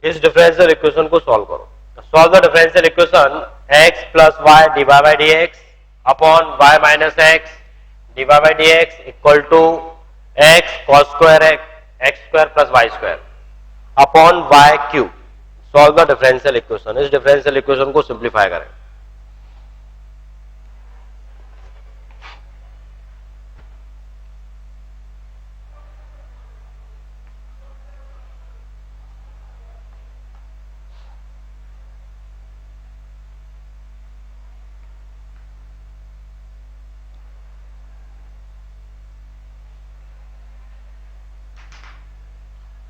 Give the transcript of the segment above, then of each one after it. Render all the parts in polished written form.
इस differential equation को solve करो। Solve the differential equation x plus y divide by d x upon y minus x divide by d x equal to x cos square x square plus y square upon y cube. Solve the differential equation. इस differential equation को simplify करें।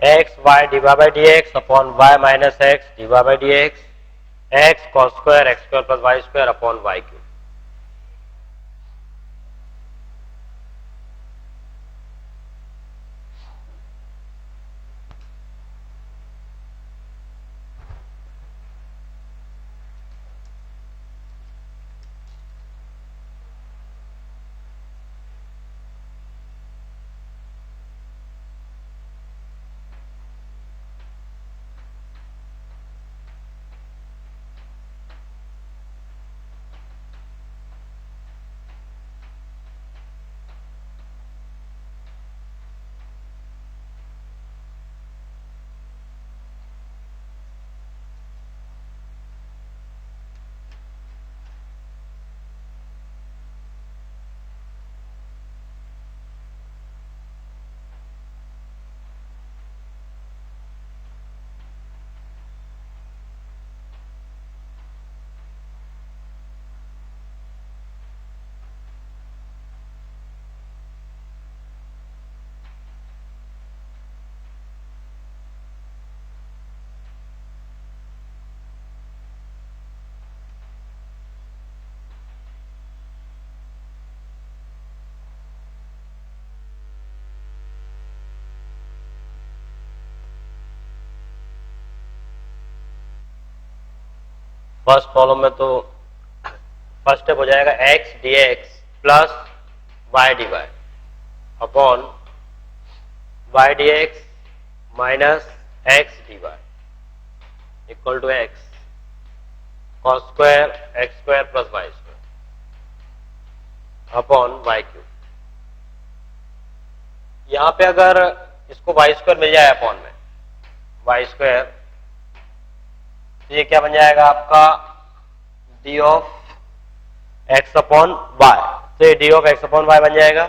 X y divide by d x upon y minus x divide by d x x cos square x square plus y square upon y cube. First column में तो first step हो जाएगा x d x plus y d y upon y d x minus x d y equal to x cos square x square plus y square upon y cube. यहां पे अगर इसको Y square मिल जाए upon में Y square, तो ये क्या बन जाएगा आपका d of x upon y. तो ये d of x upon y बन जाएगा।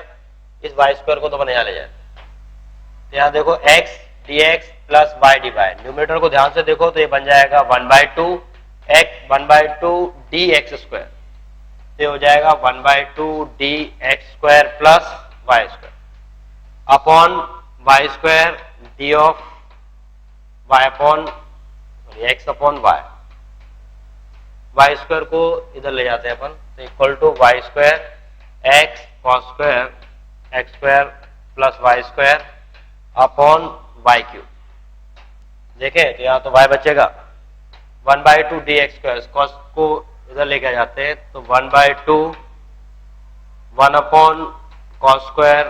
इस वाई स्क्वायर को तो अपन यहां ले जाए, तो यहां देखो x d x plus y d y, numerator को ध्यान से देखो तो ये बन जाएगा 1/2 एक्स 1/2 डी एक्स स्क्वायर। तो ये हो जाएगा 1/2 d x square plus y square upon y square d of y upon x upon y. Y square को इधर ले जाते हैं अपन, तो equal to y square x cos square x square plus y square upon y cube. देखें तो यहाँ तो वाई बचेगा 1/2 डी एक्स स्क्वायर, कॉस को इधर लेके जाते हैं तो 1/2 1 upon cos square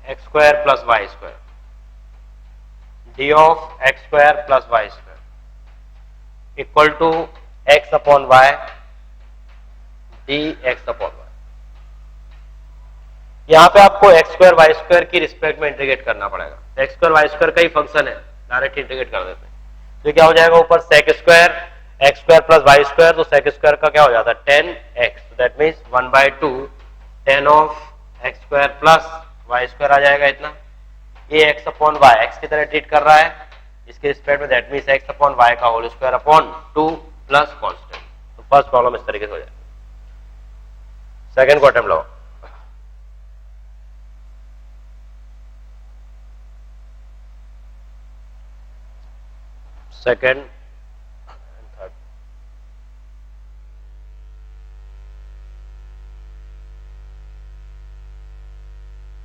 x square plus y square d of x square plus y square equal to x upon y d x upon y. यहां पे आपको एक्स स्क्वायर वाई स्क्वायर की रिस्पेक्ट में इंटीग्रेट करना पड़ेगा। एक्स स्क्वायर वाई स्क्वायर का ही function है, डायरेक्ट इंटीग्रेट कर देते हैं। तो क्या हो जाएगा ऊपर sec square x square plus y square, तो सेक स्क्वायर का क्या हो जाता है 10x, that means 1/2 10 of x square plus y square आ जाएगा इतना। ये एक्स अपॉन वाई एक्स की तरह ट्रीट कर रहा है इसके रिस्पेक्ट में, that means x upon y का whole square upon 2 plus constant. तो फर्स्ट प्रॉब्लम इस तरीके से हो जाएगा। सेकंड को अटेम्प्ट लगाओ। Second and third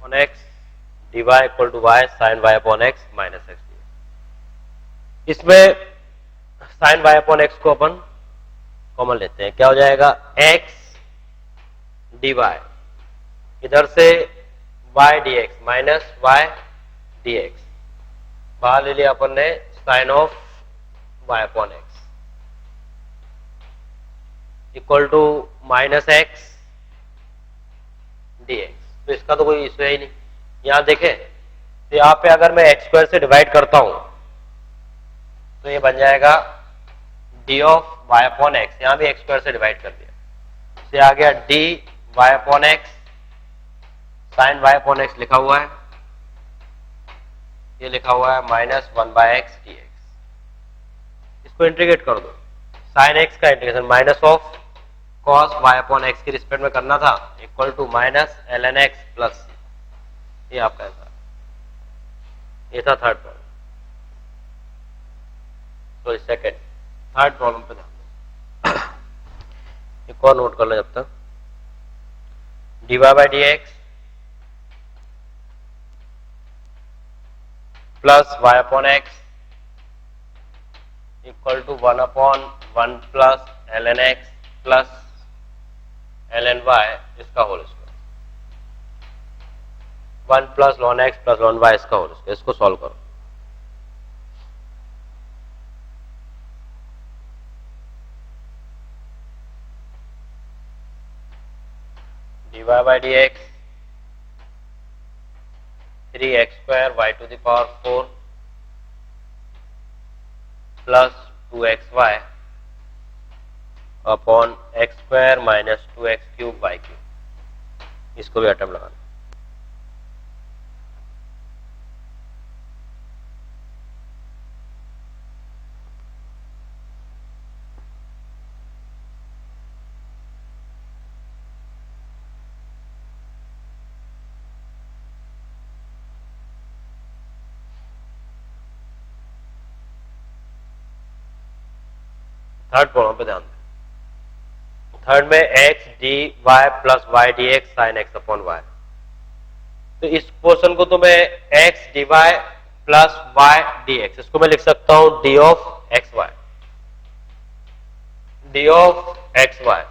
on x d y equal to y sine y upon x minus x. इसमें साइन वाई अपॉन एक्स को अपन कॉमन लेते हैं, क्या हो जाएगा एक्स डी वाई, इधर से y d x minus y d x, बाहर ले लिया अपन ने sine of y upon x equal to minus x d x. तो इसका तो कोई इश्यू है ही नहीं। यहां देखें तो यहां पे अगर मैं एक्स स्क्वायर से डिवाइड करता हूं तो ये बन जाएगा d of y upon x. यहां भी एक्स स्क्वायर से डिवाइड कर दिया तो आ गया d y upon x sine y upon x लिखा हुआ है, ये लिखा हुआ है माइनस 1/x dx। इसको इंटीग्रेट कर दो, साइन एक्स का integration minus of cos y upon x की रिस्पेक्ट में करना था equal to minus ln x plus c. ये आपका ऐसा, ये था third problem. Sorry second, third problem पे ध्यान दो। एक और नोट कर लो जब तक। dy by d x plus y upon x equal to 1/1 plus ln x plus ln y इसका whole square, 1 plus ln x plus ln y इसका होल स्क्वायर। इसको सॉल्व करो। dy by d x 3x square y to the power 4 plus 2xy upon x square minus 2x cube y cube. इसको भी attempt लगाना। Third problem पे ध्यान दें। Third में x d y plus y d x sine x upon y. तो इस portion को तो मैं x d y plus y d x, इसको मैं लिख सकता हूं d of x y, d of x y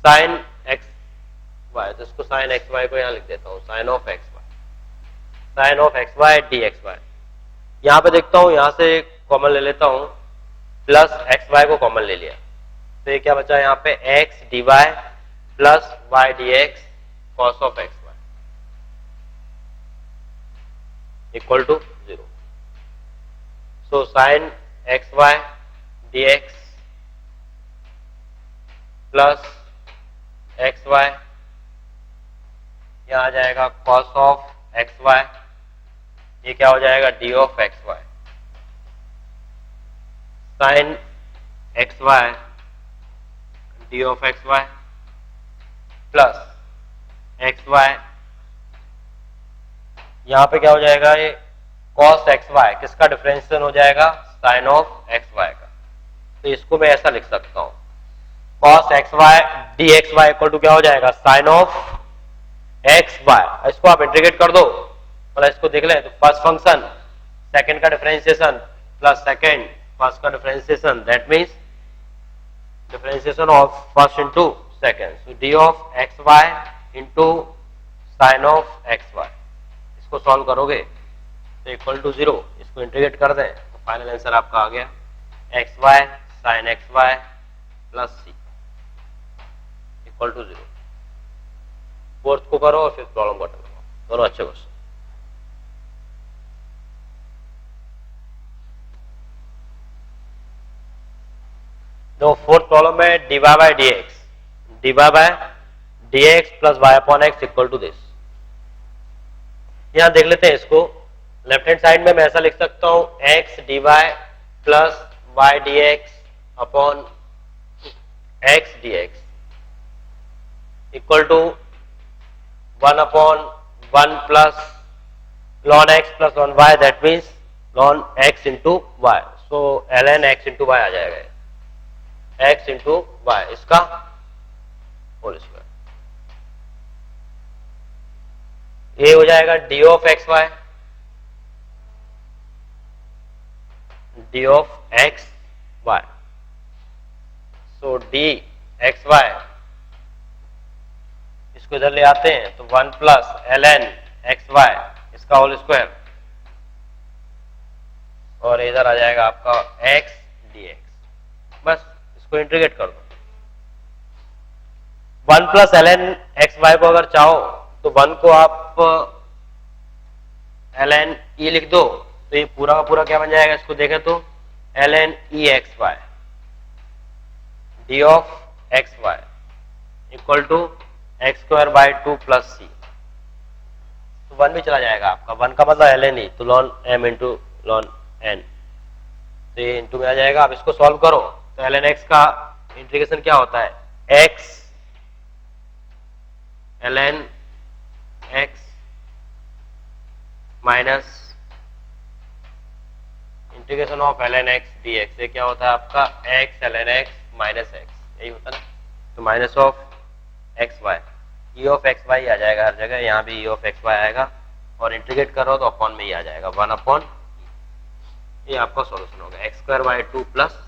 sine x y. तो इसको साइन एक्स वाई को यहां लिख देता हूं sine of x y, sine of x y d x y. यहां पे देखता हूं, यहां से कॉमन ले लेता हूं, प्लस एक्स वाई को कॉमन ले लिया तो ये क्या बचा यहाँ पे x d y plus y d x cos of x y equal to 0। So sine x y d x plus x y, यहां आ जाएगा कॉस ऑफ एक्स वाई, ये क्या हो जाएगा d of x y sine x y d of x y plus x y, यहां पे क्या हो जाएगा ये कॉस एक्स वाई, किसका डिफरेंशिएशन हो जाएगा साइन ऑफ एक्स वाई का। तो इसको मैं ऐसा लिख सकता हूं cos x y d x y equal to क्या हो जाएगा साइन ऑफ एक्स वाई। इसको आप इंटीग्रेट कर दो, मतलब इसको देख लें तो फर्स्ट फंक्शन सेकंड का डिफरेंशिएशन प्लस सेकंड फर्स्ट का differentiation, that means differentiation of first into second. So d of x y into sine of x y. इसको सॉल्व करोगे तो इक्वल टू 0, इसको इंटीग्रेट कर दें तो फाइनल आंसर आपका आ गया x y sine x y plus c equal to 0। Fourth को करो और फिर प्रॉब्लम को अटेम्प्ट करो, दोनों अच्छे क्वेश्चन। तो फोर्थ प्रॉब्लम में d y by d x, d y by d x plus y upon x equal to this. यहां देख लेते हैं इसको, लेफ्ट हैंड साइड में मैं ऐसा लिख सकता हूं x d y plus y d x upon x d x equal to 1/1 plus ln x plus ln y, that means ln x into y. So ln x into y आ जाएगा, x into y इसका whole square. ये हो जाएगा d of x y, d of x y. So d x y इसको इधर ले आते हैं तो 1 प्लस ln एक्स वाई इसका होल स्क्वायर और इधर आ जाएगा आपका x dx। बस इसको इंटीग्रेट कर दो। 1 प्लस ln एक्स वाई को अगर चाहो तो 1 को आप ln e लिख दो, तो ये पूरा का पूरा क्या बन जाएगा, इसको देखें तो ln e x y d of x y equal to x square by 2 plus c. तो 1 भी चला जाएगा आपका, 1 का मतलब ln e, तो ln m into ln n, तो ये इंटू में आ जाएगा। अब इसको सॉल्व करो तो ln x का इंटीग्रेशन क्या होता है, x ln x minus integration of ln x dx, ये क्या होता है आपका x ln x minus x, यही होता है ना। तो minus of x y, e of x y आ जाएगा हर जगह, यहाँ भी ई ऑफ एक्स वाई आएगा, और इंटीग्रेट करो तो अपॉन में ही आ जाएगा 1 अपॉन, ये आपका सॉल्यूशन होगा एक्स स्क्वायर बाई 2 प्लस।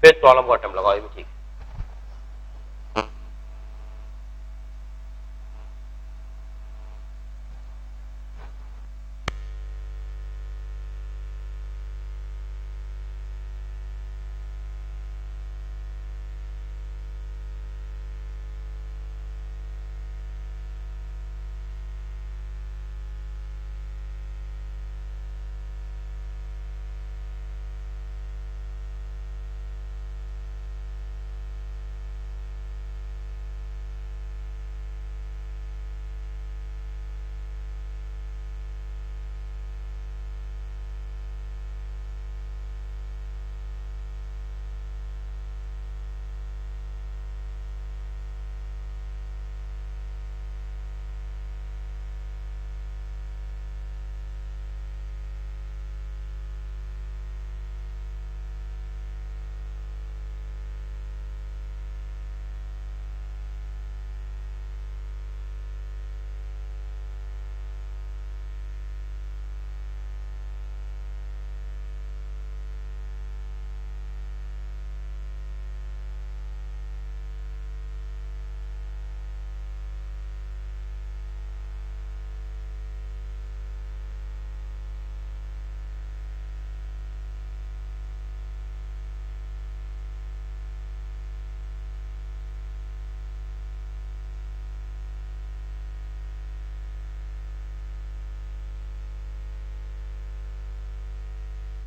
फिर प्रॉब्लम को अटेम्प्ट लगाओ, ये भी ठीक है।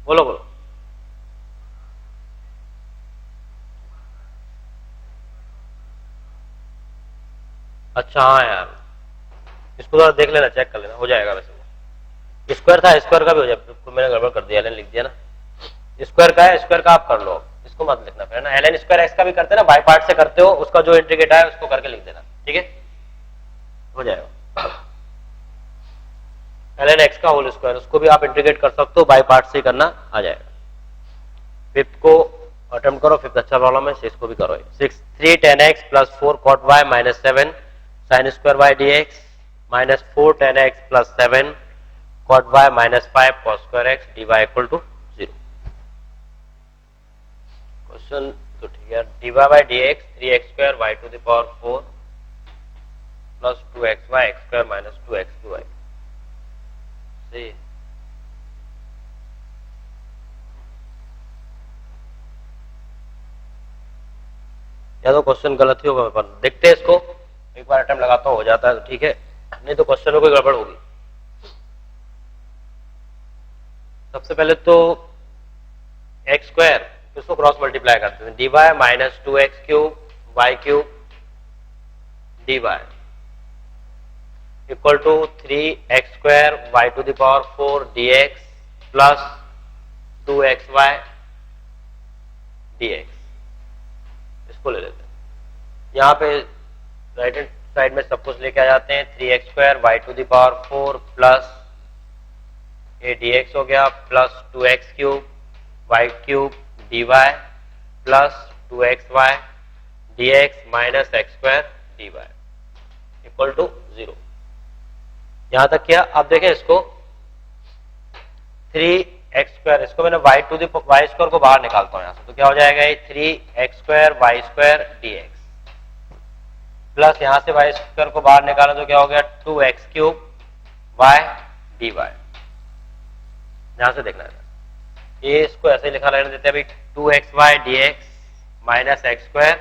बोलो बोलो। अच्छा हाँ यार, इसको थोड़ा देख लेना, चेक कर लेना, हो जाएगा वैसे। वो स्क्वायर था, स्क्वायर का भी हो जाएगा, तो मैंने गड़बड़ कर दिया, एलएन लिख दिया ना। स्क्वायर का है, स्क्वायर का आप कर लो, इसको मत लिखना फिर ना। एलएन स्क्वायर एक्स का भी करते ना, बाई पार्ट से करते हो, उसका जो इंटीग्रेट है उसको करके लिख देना, ठीक है, हो जाएगा। एलएन एक्स का होल स्क्वायर, उसको भी आप इंटीग्रेट कर सकते हो, बाई पार्ट से करना आ जाएगा। फिफ्थ को अटेम्प्ट करो, फिफ्थ अच्छा प्रॉब्लम है, इसको भी करो। 3 tan x plus 4 cot y minus 7 sine square y dx minus 4 tan x plus 7 cot y minus 5 cos square x dy equal to 0। Question तो ठीक है, dy by dx 3x square y to the power 4 plus 2xy x square minus 2x2y। सही है। या तो question गलत ही होगा, पर देखते हैं इसको, एक बार अटेम्प्ट लगाता हूं, हो जाता है तो ठीक है, नहीं तो क्वेश्चन में कोई गड़बड़ होगी। सबसे पहले तो एक्स स्क्वायर, इसको क्रॉस मल्टीप्लाई करते हैं, d y minus 2x cube y cube d y equal to 3x square y to the power 4 dx plus 2xy dx। इसको ले लेते हैं, यहाँ पे राइट हैंड साइड में सब कुछ लेके आ जाते हैं। 3x square y to the power 4 plus ये dx हो गया, plus 2x cube y cube dy plus 2xy dx minus x square dy equal to 0। यहां तक किया। अब देखें इसको, 3x स्क्वायर, इसको मैंने y to the y square को बाहर निकालता हूं यहां से, तो क्या हो जाएगा ये 3x square y square dx plus यहां से वाई स्क्वायर को बाहर निकाला तो क्या हो गया 2x क्यूब y dy ध्यान से देखना है। ये इसको ऐसे ही लिखा रहने देते हैं अभी 2xy dx minus x square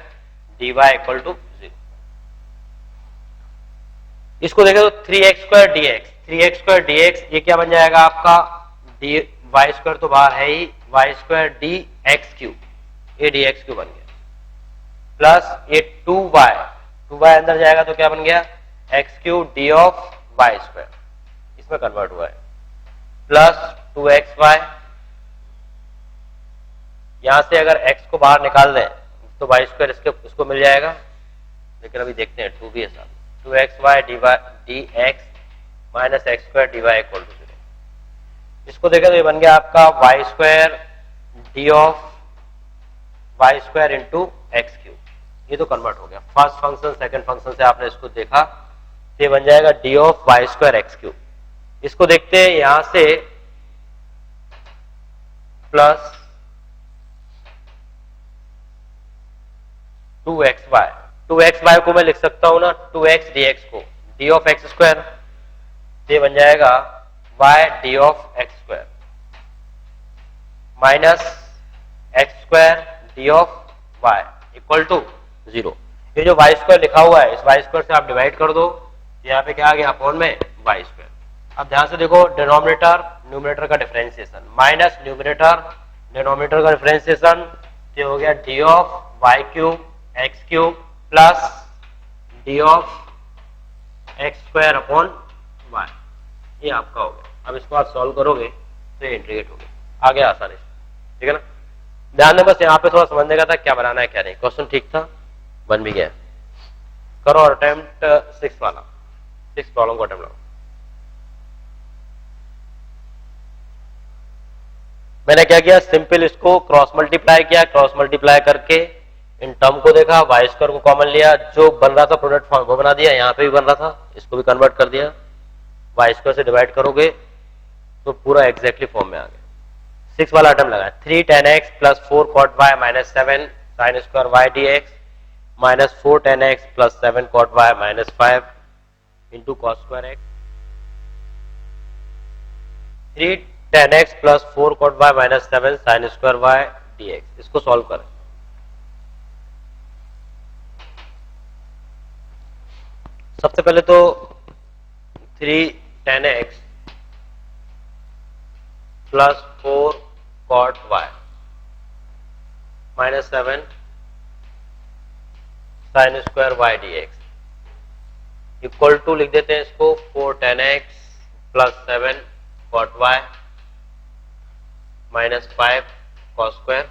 dy equal to 0। इसको देखें तो 3x square dx, 3x square dx ये क्या बन जाएगा आपका y स्क्वायर तो बाहर है ही, y स्क्वायर dx क्यूब, ये dx क्यूब बन गया, प्लस ये 2y अंदर जाएगा तो क्या बन गया x cube d of y square, इसमें कन्वर्ट हुआ है, प्लस 2xy, यहां से अगर x को बाहर निकाल दें तो y स्क्वायर इसको मिल जाएगा, लेकिन अभी देखते हैं 2 भी है साथ, 2xy dx minus x square dy equal to 0। इसको देखें तो ये बन गया आपका y square d of y square into x cube, ये तो कन्वर्ट हो गया। फर्स्ट फंक्शन सेकंड फंक्शन से आपने इसको देखा, ये बन जाएगा d of y square x cube. इसको देखते हैं यहां से प्लस 2xy को मैं लिख सकता हूं ना 2x dx को d ऑफ एक्स स्क्वायर, ये बन जाएगा y d of x square minus x square d of y equal to 0। ये जो y स्क्वायर लिखा हुआ है इस y स्क्वायर से आप डिवाइड कर दो, यहाँ पे क्या आ गया अपॉन में y स्क्वायर। अब ध्यान से देखो डिनोमिनेटर न्यूमरेटर का डिफरेंशिएशन माइनस न्यूमरेटर डिनोमिनेटर का डिफरेंशिएशन, ये हो गया d of y cube x cube plus d of x square upon y, ये आपका हो गया। अब इसको आप सॉल्व करोगे तो ये इंटीग्रेट हो गया, आ गया आसानी से, ठीक है ना। ध्यान दें बस यहाँ पे थोड़ा समझने का था क्या बनाना है क्या नहीं, क्वेश्चन ठीक था, बन भी गया। करो और अटेम्प्ट 6 वाला, 6 प्रॉब्लम को अटेम्प्ट लो। मैंने क्या किया, सिंपल इसको क्रॉस मल्टीप्लाई किया, क्रॉस मल्टीप्लाई करके इन टर्म को देखा, वाई स्क्वायर को कॉमन लिया, जो बन रहा था प्रोडक्ट फॉर्म वो बना दिया, यहाँ पे भी बन रहा था इसको भी कन्वर्ट कर दिया, वाई स्क्वायर से डिवाइड करोगे तो पूरा एग्जैक्टली फॉर्म में आ गया। 6 वाला आइटम लगा 3 tan x plus 4 cot y minus 7 sin square y dx minus 4 tan x plus 7 cot y minus 5 into cos square x, 3 tan x plus 4 cot y minus 7 sin square y dx। इसको solve करें। सबसे पहले तो 3 tan x plus 4 cot y minus 7 sin square y dx equal to लिख देते हैं इसको 4 tan x plus 7 cot y minus 5 cos square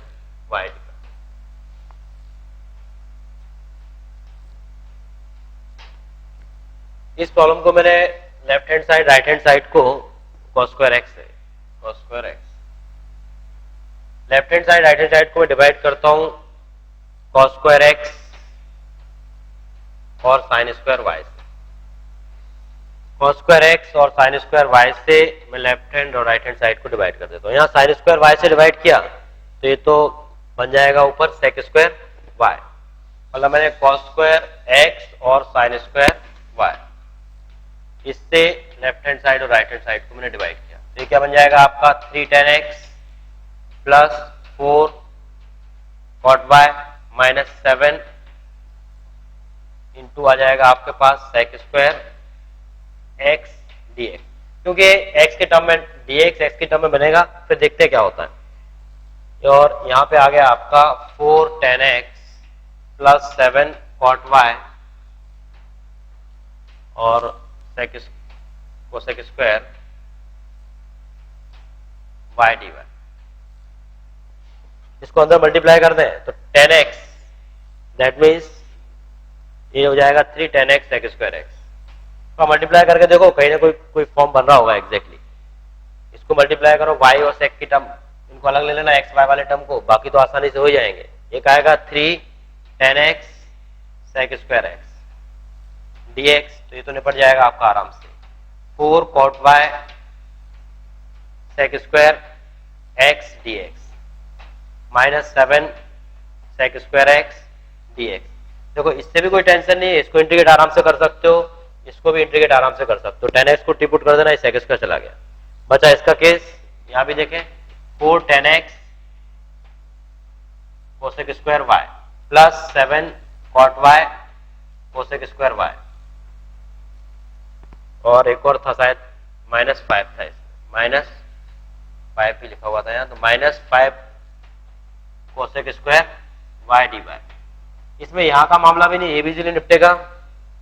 y dx। इस प्रॉब्लम को मैंने left hand side right hand side को cos स्क्वायर x है, cos square x, left hand side right hand side को मैं डिवाइड करता हूं cos स्क्वायर x और sin स्क्वायर y से। cos स्क्वायर x और sin स्क्वायर y से मैं लेफ्ट हैंड और राइट हैंड साइड को डिवाइड कर देता हूं। यहां sin स्क्वायर y से डिवाइड किया तो ये तो बन जाएगा ऊपर sec स्क्वायर y, मतलब मैंने cos स्क्वायर x और sin स्क्वायर y, इससे लेफ्ट हैंड साइड और राइट हैंड साइड को मैंने डिवाइड किया, तो ये क्या बन जाएगा आपका 3 tan x plus 4 cot y minus 7 into आ जाएगा आपके पास sec स्क्वायर x dx, क्योंकि x के टर्म में dx x के टर्म में बनेगा, फिर देखते हैं क्या होता है। और यहाँ पे आ गया आपका 4 tan x plus 7 cot y और cosec स्क्वायर y dy। इसको अंदर मल्टीप्लाई कर दें तो tan x दैट मीन्स ये हो जाएगा 3 tan x sec square x। तो मल्टीप्लाई करके देखो कहीं ना कोई फॉर्म बन रहा होगा एग्जैक्टली। इसको मल्टीप्लाई करो y और sec की टर्म, इनको अलग ले लेना x y वाले टर्म को, बाकी तो आसानी से हो जाएंगे। एक आएगा 3 tan x sec square x dx, तो ये तो निपट जाएगा आपका आराम से। 4 cot y sec square x dx minus 7 sec square x dx। देखो इससे भी कोई टेंशन नहीं है, इसको इंटीग्रेट आराम से कर सकते हो, इसको भी इंटीग्रेट आराम से कर सकते हो। tan x को टिपुट कर देना, sec स्क्वायर चला गया, बचा इसका केस, यहां भी देखें 4 tan x cosec square y plus 7 cot y cosec square y, और एक और था शायद -5 था, इसमें -5 भी लिखा हुआ था यहाँ, तो -5 कोसेक स्क्वायर y dy। इसमें यहाँ का मामला भी नहीं, ये भी इजीली निपटेगा,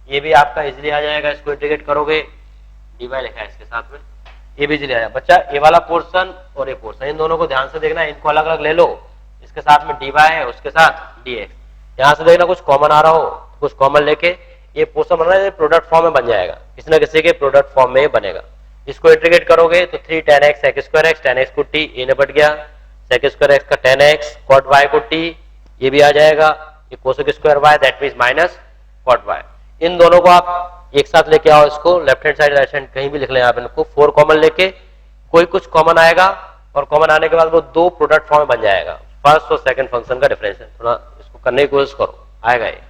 ये भी आपका इजीली आ जाएगा, इसको इंटीग्रेट करोगे, dy लिखा है इसके साथ में, ये भी इजीली आ जाएगा। बच्चा ये वाला पोर्शन और ये पोर्शन, इन दोनों को ध्यान से देखना, इनको अलग अलग ले लो, इसके साथ में dy है, उसके साथ dx, यहाँ से देखना कुछ कॉमन आ रहा हो, कुछ कॉमन लेके ये पोर्शन बन रहा है, प्रोडक्ट फॉर्म में बन जाएगा, किसी न किसी के प्रोडक्ट फॉर्म में बनेगा। इसको इंटीग्रेट करोगे तो 3 tan x sec square x, tan x को t, ये निपट गया, sec स्क्वायर x का tan x, cot y को t, ये भी आ जाएगा, ये cosec square y that means minus cot y। इन दोनों को आप एक साथ लेके आओ, इसको left hand side right hand कहीं भी लिख लें आप इनको, 4 कॉमन लेके कोई कुछ कॉमन आएगा, और कॉमन आने के बाद वो दो प्रोडक्ट फॉर्म में बन जाएगा, फर्स्ट और सेकंड फंक्शन का डिफरेंस है। थोड़ा इसको करने की कोशिश करो, आएगा ये।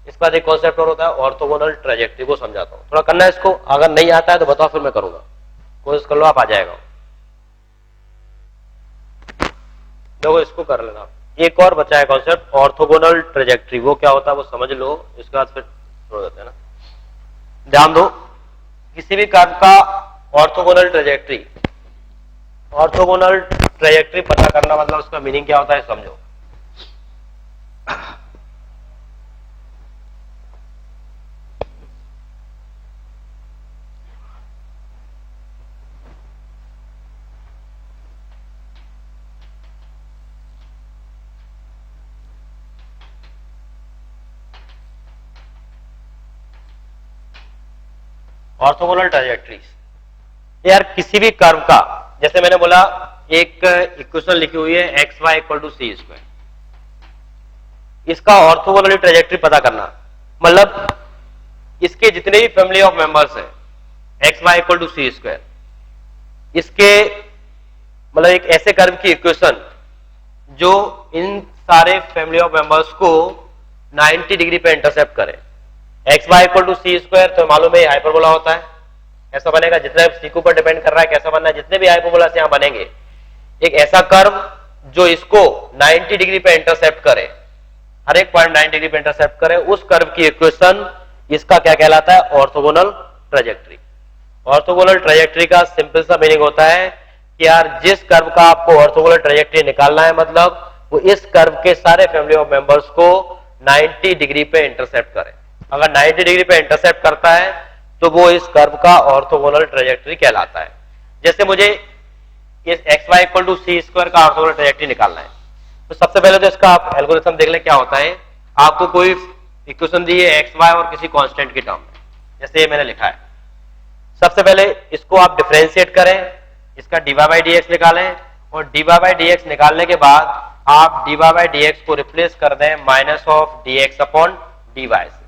इसके बाद एक कॉन्सेप्ट और होता है ऑर्थोगोनल ट्रेजेक्टरी, को समझाता हूं, थोड़ा करना है इसको, अगर नहीं आता है तो बताओ फिर मैं करूंगा, कोशिश कर लो, आप आ जाएगा। देखो इसको कर लेना। एक और बचा है कॉन्सेप्ट ऑर्थोगोनल ट्रेजेक्टरी, वो क्या होता है वो समझ लो, इसके बाद फिर छोड़ देते हैं ना। ध्यान दो, किसी भी कर्व का ऑर्थोगोनल ट्रेजेक्टरी, ऑर्थोगोनल ट्रेजेक्टरी पता करना मतलब उसका मीनिंग क्या होता है समझो। ऑर्थोगोनल ट्रेजेक्टरीज यार, किसी भी कर्व का, जैसे मैंने बोला एक इक्वेशन लिखी हुई है x y equal to c square, इसका ऑर्थोगोनल ट्रेजेक्टरी पता करना मतलब इसके जितने भी फैमिली ऑफ मेंबर्स है x y equal to c square, इसके मतलब एक ऐसे कर्व की इक्वेशन जो इन सारे फैमिली ऑफ मेंबर्स को 90 डिग्री पे इंटरसेप्ट करे। X y equal to c square तो मालूम है हाइपरबोला होता है, ऐसा बनेगा, जितना सी के ऊपर डिपेंड कर रहा है कैसा बनना है, जितने भी हाइपरबोला से यहां बनेंगे, एक ऐसा कर्व जो इसको 90 डिग्री पे इंटरसेप्ट करे, हर एक पॉइंट 90 डिग्री पे इंटरसेप्ट करे, उस कर्व की इक्वेशन इसका क्या कहलाता है, ऑर्थोगोनल ट्रेजेक्टरी। ऑर्थोगोनल ट्रेजेक्टरी का सिंपल सा मीनिंग होता है कि यार जिस कर्व का आपको ऑर्थोगोनल ट्रेजेक्टरी निकालना है मतलब वो इस कर्व के सारे फैमिली ऑफ मेंबर्स को 90 डिग्री पे इंटरसेप्ट करे। अगर 90 डिग्री पे इंटरसेप्ट करता है तो वो इस कर्व का ऑर्थोगोनल ट्रेजेक्टरी कहलाता है। जैसे मुझे इस x y equal to c square का ऑर्थोगोनल ट्रेजेक्टरी निकालना है, तो सबसे पहले तो इसका आप एल्गोरिथम देख ले क्या होता है। आपको कोई इक्वेशन दी है एक्स वाई और किसी कांस्टेंट की टर्म में, जैसे ये मैंने लिखा है, सबसे पहले इसको आप डिफरेंशिएट करें, इसका डीवाई बाई डी एक्स निकालें, और डीवाई बाई डी एक्स निकालने के बाद आप डीवाई बाई डी एक्स को रिप्लेस कर दें minus of d x upon d y से,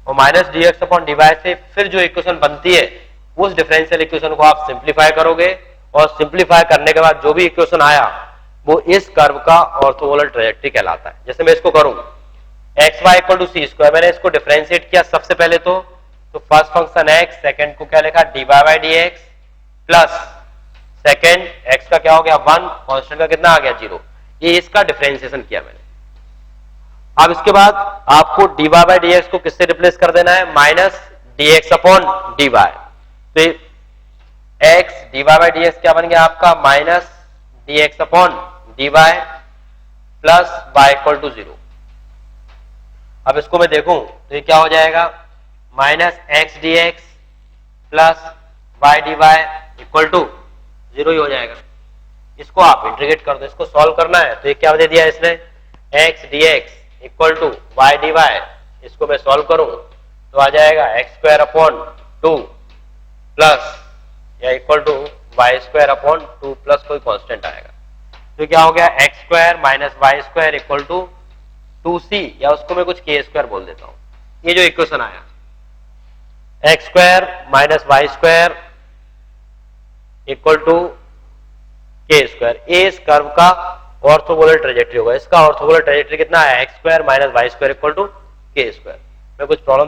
और minus d x upon d y से फिर जो इक्वेशन बनती है उस डिफरेंशियल इक्वेशन को आप सिंप्लीफाई करोगे, और सिंप्लीफाई करने के बाद जो भी इक्वेशन आया वो इस कर्व का ऑर्थोगोनल ट्रेजेक्टरी कहलाता है। जैसे मैं इसको करूं x y equal to c square, मैंने इसको डिफरेंशिएट किया सबसे पहले तो फर्स्ट फंक्शन एक्स, सेकंड को क्या लिखा d y by d x, plus second x का क्या हो गया 1, कांस्टेंट का कितना आ गया 0, ये इसका डिफरेंशिएशन किया मैंने। अब इसके बाद आपको d y by d x को किससे रिप्लेस कर देना है, minus d x upon d y, तो x d y by d x क्या बन गया आपका minus d x upon d y plus y equal to 0। अब इसको मैं देखूं तो ये क्या हो जाएगा, minus x d x plus y d y equal to 0 ही हो जाएगा। इसको आप इंटीग्रेट कर दो, इसको सॉल्व करना है तो ये क्या दे दिया इसने, x d x equal to y d y, इसको मैं सॉल्व करूं तो आ जाएगा एक्स स्क्वायर अपॉन 2 प्लस या equal to y square upon 2 plus कोई कांस्टेंट आएगा, तो क्या हो गया x square minus y square equal to 2c, या उसको मैं कुछ के स्क्वायर बोल देता हूं। ये जो इक्वेशन आया x square minus y square equal to k square, ये इस कर्व का ऑर्थोगोनल ट्रेजेक्टरी होगा। इसका ऑर्थोगोनल ट्रेजेक्टरी कितना है, x square minus y square equal to k square. मैं कुछ प्रॉब्लम